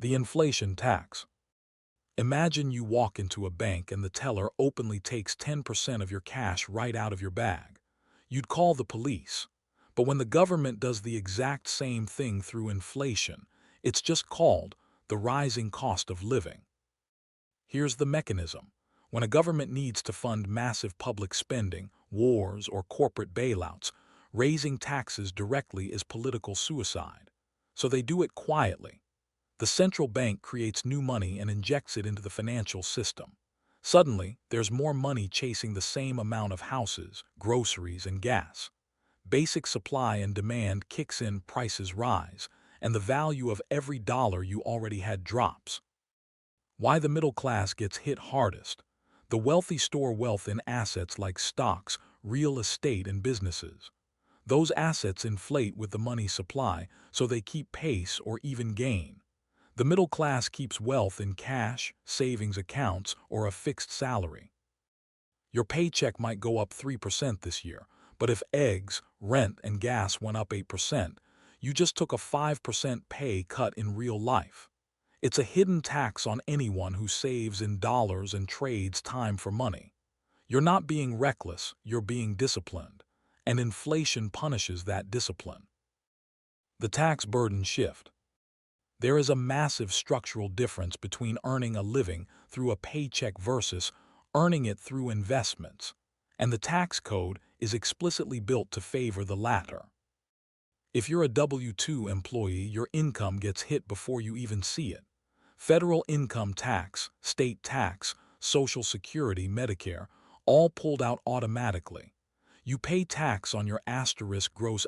The inflation tax. Imagine you walk into a bank and the teller openly takes 10% of your cash right out of your bag. You'd call the police. But when the government does the exact same thing through inflation, it's just called the rising cost of living. Here's the mechanism. When a government needs to fund massive public spending, wars, or corporate bailouts, raising taxes directly is political suicide. So they do it quietly. The central bank creates new money and injects it into the financial system. Suddenly, there's more money chasing the same amount of houses, groceries, and gas. Basic supply and demand kicks in, prices rise, and the value of every dollar you already had drops. Why the middle class gets hit hardest? The wealthy store wealth in assets like stocks, real estate, and businesses. Those assets inflate with the money supply, so they keep pace or even gain. The middle class keeps wealth in cash, savings accounts, or a fixed salary. Your paycheck might go up 3% this year, but if eggs, rent, and gas went up 8%, you just took a 5% pay cut in real life. It's a hidden tax on anyone who saves in dollars and trades time for money. You're not being reckless, you're being disciplined, and inflation punishes that discipline. The tax burden shift. There is a massive structural difference between earning a living through a paycheck versus earning it through investments, and the tax code is explicitly built to favor the latter. If you're a W-2 employee, your income gets hit before you even see it. Federal income tax, state tax, Social Security, Medicare, all pulled out automatically. You pay tax on your gross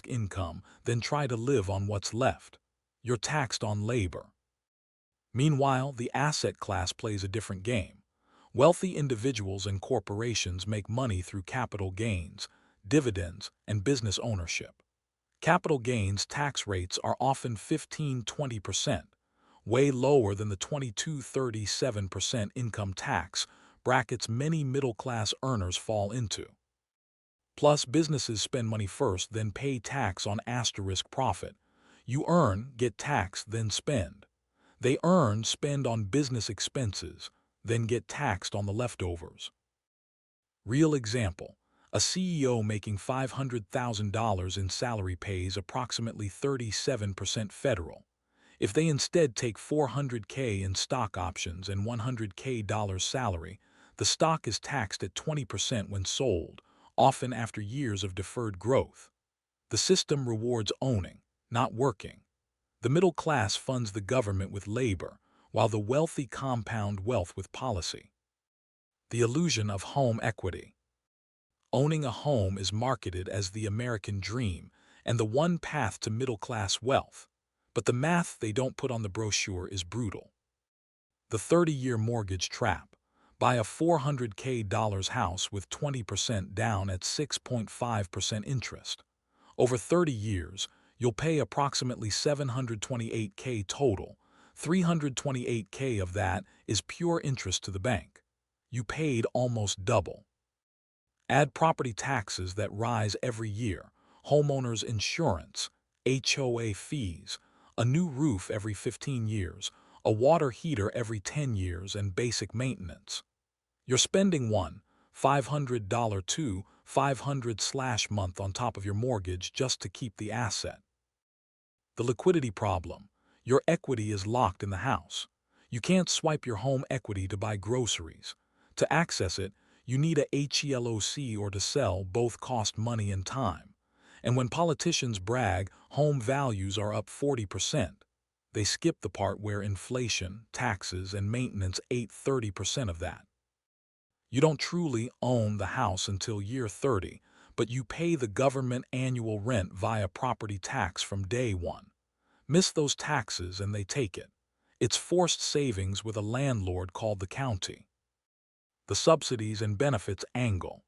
income, then try to live on what's left. You're taxed on labor. Meanwhile, the asset class plays a different game. Wealthy individuals and corporations make money through capital gains, dividends, and business ownership. Capital gains tax rates are often 15–20%, way lower than the 22–37% income tax brackets many middle-class earners fall into. Plus, businesses spend money first, then pay tax on profit. You earn, get taxed, then spend. They earn, spend on business expenses, then get taxed on the leftovers. Real example. A CEO making $500,000 in salary pays approximately 37% federal. If they instead take $400K in stock options and $100K salary, the stock is taxed at 20% when sold, often after years of deferred growth. The system rewards owning, not working. The middle class funds the government with labor, while the wealthy compound wealth with policy. The illusion of home equity. Owning a home is marketed as the American dream and the one path to middle-class wealth. But the math they don't put on the brochure is brutal. The 30-year mortgage trap. Buy a $400K house with 20% down at 6.5% interest. Over 30 years, you'll pay approximately $728K total. $328K of that is pure interest to the bank. You paid almost double. Add property taxes that rise every year, homeowners insurance, HOA fees, a new roof every 15 years, a water heater every 10 years, and basic maintenance. You're spending $500 to $500 month on top of your mortgage just to keep the asset. The liquidity problem. Your equity is locked in the house. You can't swipe your home equity to buy groceries. To access it, you need a HELOC, or to sell both cost money and time. And when politicians brag home values are up 40%, they skip the part where inflation, taxes, and maintenance ate 30% of that. You don't truly own the house until year 30, but you pay the government annual rent via property tax from day one. Miss those taxes and they take it. It's forced savings with a landlord called the county. The subsidies and benefits angle.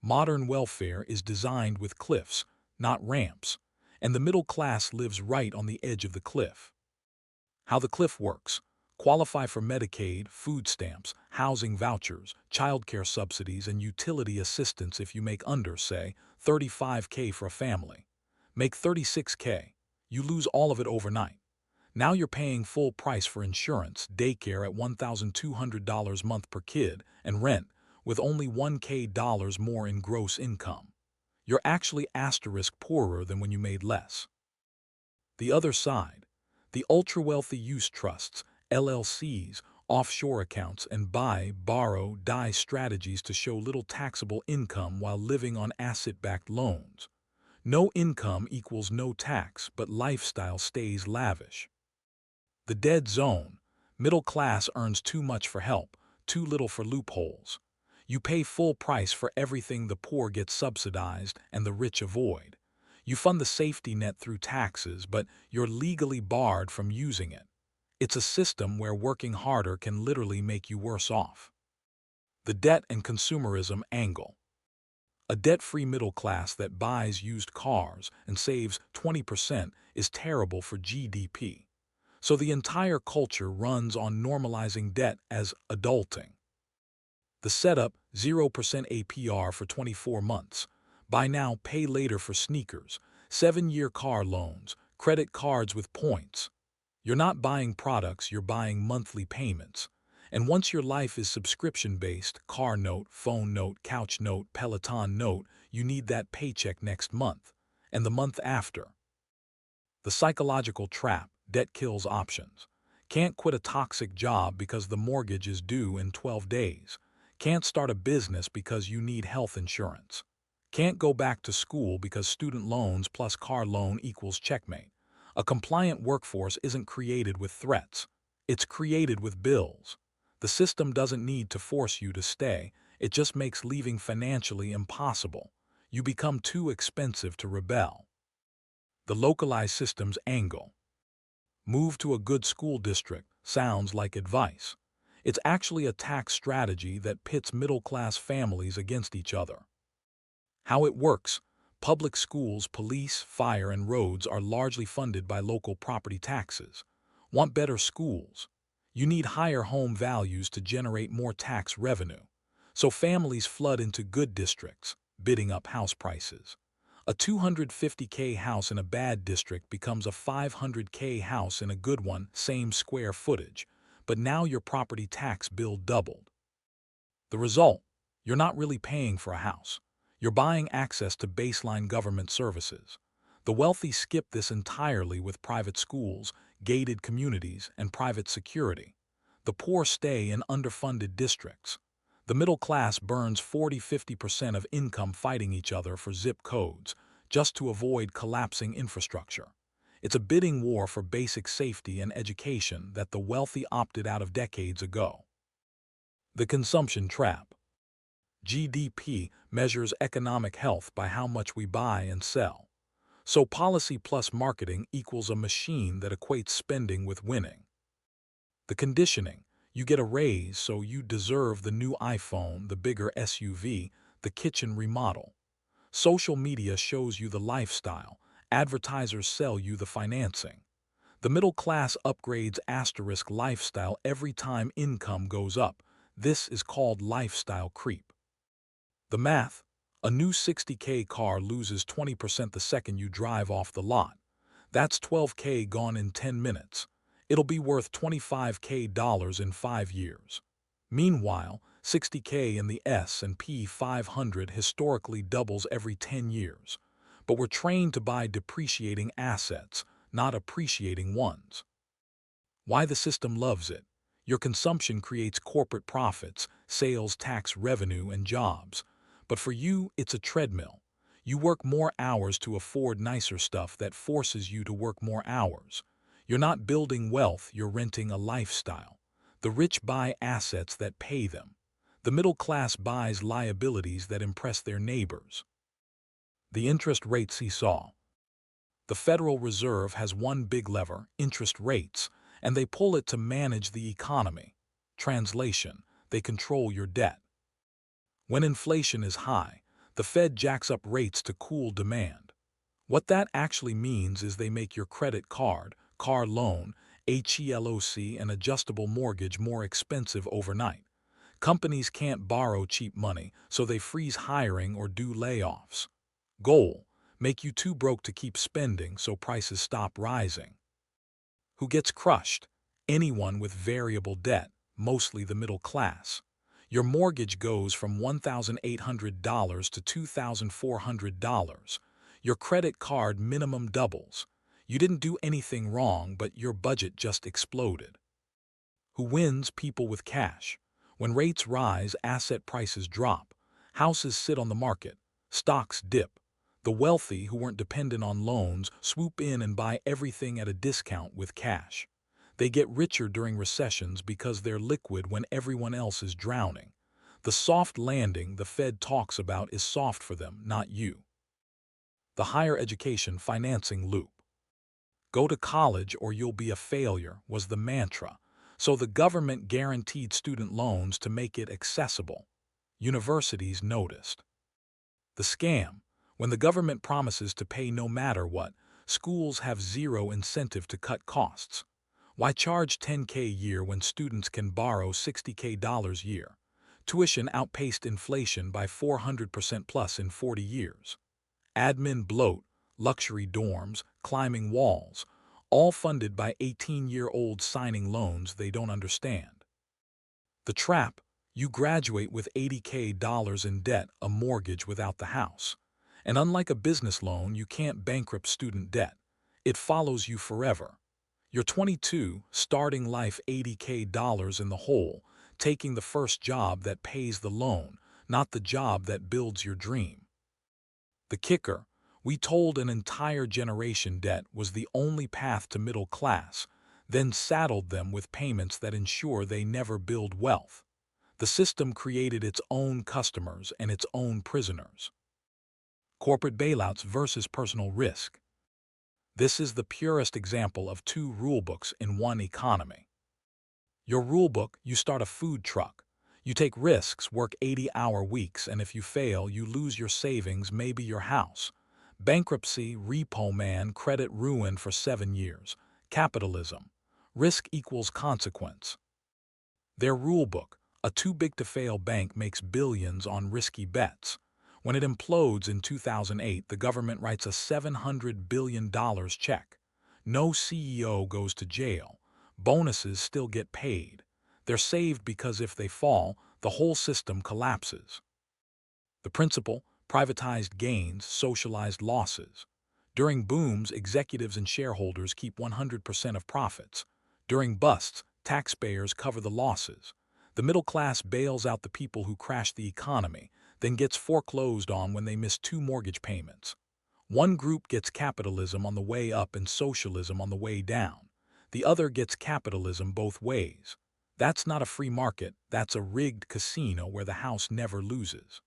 Modern welfare is designed with cliffs, not ramps, and the middle class lives right on the edge of the cliff. How the cliff works. Qualify for Medicaid, food stamps, housing vouchers, childcare subsidies, and utility assistance if you make under, say, $35K for a family. Make $36K. You lose all of it overnight. Now you're paying full price for insurance, daycare at $1,200 a month per kid, and rent with only $1K more in gross income. You're actually asterisk poorer than when you made less. The other side, the ultra-wealthy use trusts, LLCs, offshore accounts, and buy, borrow, die strategies to show little taxable income while living on asset-backed loans. No income equals no tax, but lifestyle stays lavish. The dead zone. Middle class earns too much for help, too little for loopholes. You pay full price for everything the poor get subsidized and the rich avoid. You fund the safety net through taxes, but you're legally barred from using it. It's a system where working harder can literally make you worse off. The debt and consumerism angle. A debt-free middle class that buys used cars and saves 20% is terrible for GDP. So the entire culture runs on normalizing debt as adulting. The setup, 0% APR for 24 months. Buy now, pay later for sneakers, 7-year car loans, credit cards with points. You're not buying products, you're buying monthly payments. And once your life is subscription-based, car note, phone note, couch note, Peloton note, you need that paycheck next month, and the month after. The psychological trap, debt kills options. Can't quit a toxic job because the mortgage is due in 12 days. Can't start a business because you need health insurance. Can't go back to school because student loans plus car loan equals checkmate. A compliant workforce isn't created with threats. It's created with bills. The system doesn't need to force you to stay. It just makes leaving financially impossible. You become too expensive to rebel. The localized systems angle. Move to a good school district sounds like advice. It's actually a tax strategy that pits middle-class families against each other. How it works: public schools, police, fire, and roads are largely funded by local property taxes. Want better schools? You need higher home values to generate more tax revenue. So families flood into good districts, bidding up house prices. A $250K house in a bad district becomes a $500K house in a good one, same square footage, but now your property tax bill doubled. The result: you're not really paying for a house. You're buying access to baseline government services. The wealthy skip this entirely with private schools, gated communities, and private security. The poor stay in underfunded districts. The middle class burns 40–50% of income fighting each other for zip codes, just to avoid collapsing infrastructure. It's a bidding war for basic safety and education that the wealthy opted out of decades ago. The consumption trap. GDP measures economic health by how much we buy and sell. So policy plus marketing equals a machine that equates spending with winning. The conditioning. You get a raise, so you deserve the new iPhone, the bigger SUV, the kitchen remodel. Social media shows you the lifestyle. Advertisers sell you the financing. The middle class upgrades asterisk lifestyle every time income goes up. This is called lifestyle creep. The math: a new 60K car loses 20% the second you drive off the lot. That's 12K gone in 10 minutes. It'll be worth $25K in 5 years. Meanwhile, 60K in the S&P 500 historically doubles every 10 years. But we're trained to buy depreciating assets, not appreciating ones. Why the system loves it? Your consumption creates corporate profits, sales, tax revenue, and jobs. But for you, it's a treadmill. You work more hours to afford nicer stuff that forces you to work more hours. You're not building wealth, you're renting a lifestyle. The rich buy assets that pay them. The middle class buys liabilities that impress their neighbors. The interest rate seesaw. The Federal Reserve has one big lever, interest rates, and they pull it to manage the economy. Translation: they control your debt. When inflation is high, the Fed jacks up rates to cool demand. What that actually means is they make your credit card, car loan, HELOC, and adjustable mortgage more expensive overnight. Companies can't borrow cheap money, so they freeze hiring or do layoffs. Goal: make you too broke to keep spending so prices stop rising. Who gets crushed? Anyone with variable debt, mostly the middle class. Your mortgage goes from $1,800 to $2,400. Your credit card minimum doubles. You didn't do anything wrong, but your budget just exploded. Who wins? People with cash. When rates rise, asset prices drop. Houses sit on the market. Stocks dip. The wealthy, who weren't dependent on loans, swoop in and buy everything at a discount with cash. They get richer during recessions because they're liquid when everyone else is drowning. The soft landing the Fed talks about is soft for them, not you. The higher education financing loop. Go to college or you'll be a failure was the mantra. So the government guaranteed student loans to make it accessible. Universities noticed. The scam. When the government promises to pay no matter what, schools have zero incentive to cut costs. Why charge $10K a year when students can borrow $60K a year? Tuition outpaced inflation by 400% plus in 40 years. Admin bloat, luxury dorms, climbing walls, all funded by 18-year-olds signing loans they don't understand. The trap. You graduate with $80K in debt, a mortgage without the house. And unlike a business loan, you can't bankrupt student debt. It follows you forever. You're 22, starting life $80K in the hole, taking the first job that pays the loan, not the job that builds your dream. The kicker. We told an entire generation debt was the only path to middle class, then saddled them with payments that ensure they never build wealth. The system created its own customers and its own prisoners. Corporate bailouts versus personal risk. This is the purest example of two rulebooks in one economy. Your rulebook: you start a food truck. You take risks, work 80-hour weeks, and if you fail, you lose your savings, maybe your house. Bankruptcy, repo man, credit ruin for 7 years. Capitalism. Risk equals consequence. Their rulebook: a too-big-to-fail bank makes billions on risky bets. When it implodes in 2008, the government writes a $700 billion check. No CEO goes to jail. Bonuses still get paid. They're saved because if they fall, the whole system collapses. The principle: privatized gains, socialized losses. During booms, executives and shareholders keep 100% of profits. During busts, taxpayers cover the losses. The middle class bails out the people who crashed the economy, then gets foreclosed on when they miss 2 mortgage payments. One group gets capitalism on the way up and socialism on the way down. The other gets capitalism both ways. That's not a free market, that's a rigged casino where the house never loses.